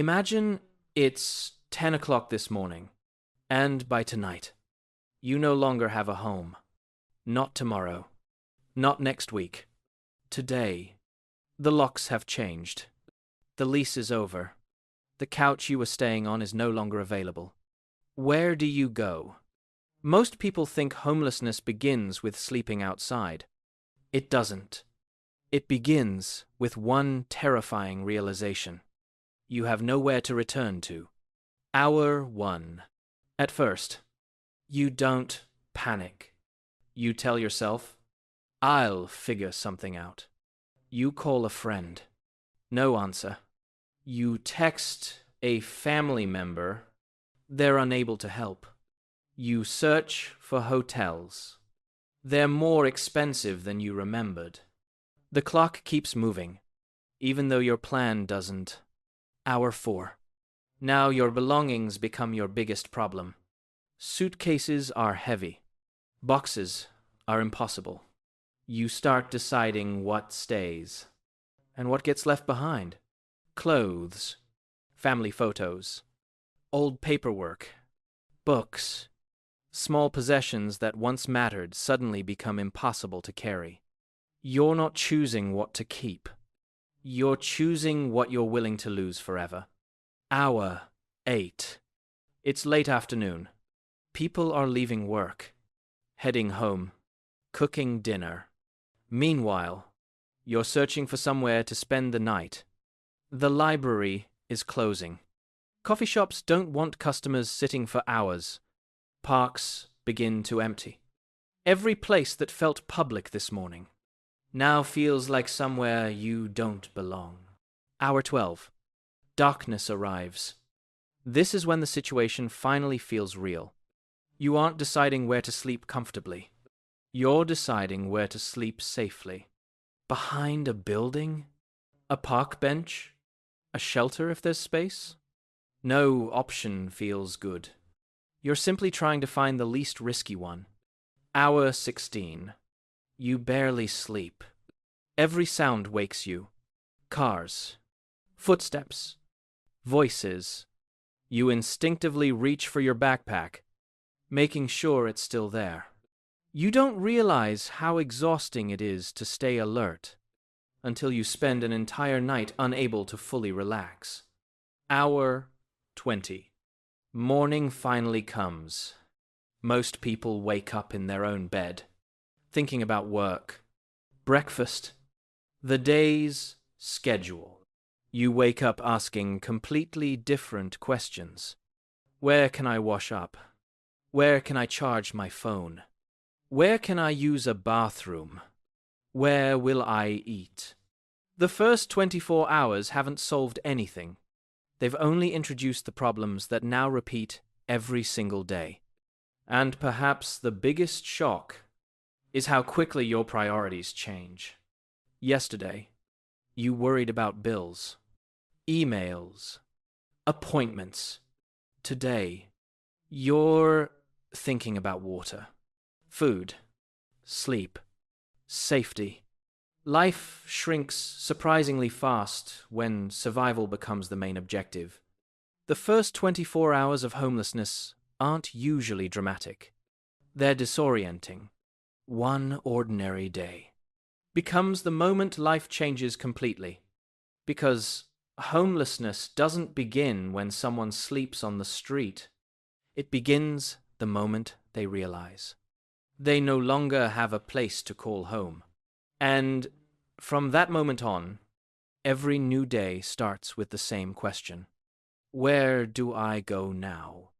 Imagine it's 10 o'clock this morning, and by tonight, you no longer have a home. Not tomorrow. Not next week. Today. The locks have changed. The lease is over. The couch you were staying on is no longer available. Where do you go? Most people think homelessness begins with sleeping outside. It doesn't. It begins with one terrifying realization. You have nowhere to return to. Hour 1. At first, you don't panic. You tell yourself, I'll figure something out. You call a friend. No answer. You text a family member. They're unable to help. You search for hotels. They're more expensive than you remembered. The clock keeps moving, even though your plan doesn't. Hour 4. Now your belongings become your biggest problem. Suitcases are heavy. Boxes are impossible. You start deciding what stays and what gets left behind. Clothes, family photos, old paperwork, books, small possessions that once mattered suddenly become impossible to carry. You're not choosing what to keep. You're choosing what you're willing to lose forever. Hour 8. It's late afternoon. People are leaving work, heading home, cooking dinner. Meanwhile, you're searching for somewhere to spend the night. The library is closing. Coffee shops don't want customers sitting for hours. Parks begin to empty. Every place that felt public this morning now feels like somewhere you don't belong. Hour 12. Darkness arrives. This is when the situation finally feels real. You aren't deciding where to sleep comfortably. You're deciding where to sleep safely. Behind a building? A park bench? A shelter if there's space? No option feels good. You're simply trying to find the least risky one. Hour 16. You barely sleep. Every sound wakes you. Cars. Footsteps. Voices. You instinctively reach for your backpack, making sure it's still there. You don't realize how exhausting it is to stay alert until you spend an entire night unable to fully relax. Hour 20. Morning finally comes. Most people wake up in their own bed, thinking about work, breakfast, the day's schedule. You wake up asking completely different questions. Where can I wash up? Where can I charge my phone? Where can I use a bathroom? Where will I eat? The first 24 hours haven't solved anything. They've only introduced the problems that now repeat every single day. And perhaps the biggest shock is how quickly your priorities change. Yesterday, you worried about bills, emails, appointments. Today, you're thinking about water, food, sleep, safety. Life shrinks surprisingly fast when survival becomes the main objective. The first 24 hours of homelessness aren't usually dramatic. They're disorienting. One ordinary day becomes the moment life changes completely. Because homelessness doesn't begin when someone sleeps on the street. It begins the moment they realize they no longer have a place to call home. And from that moment on, every new day starts with the same question. Where do I go now?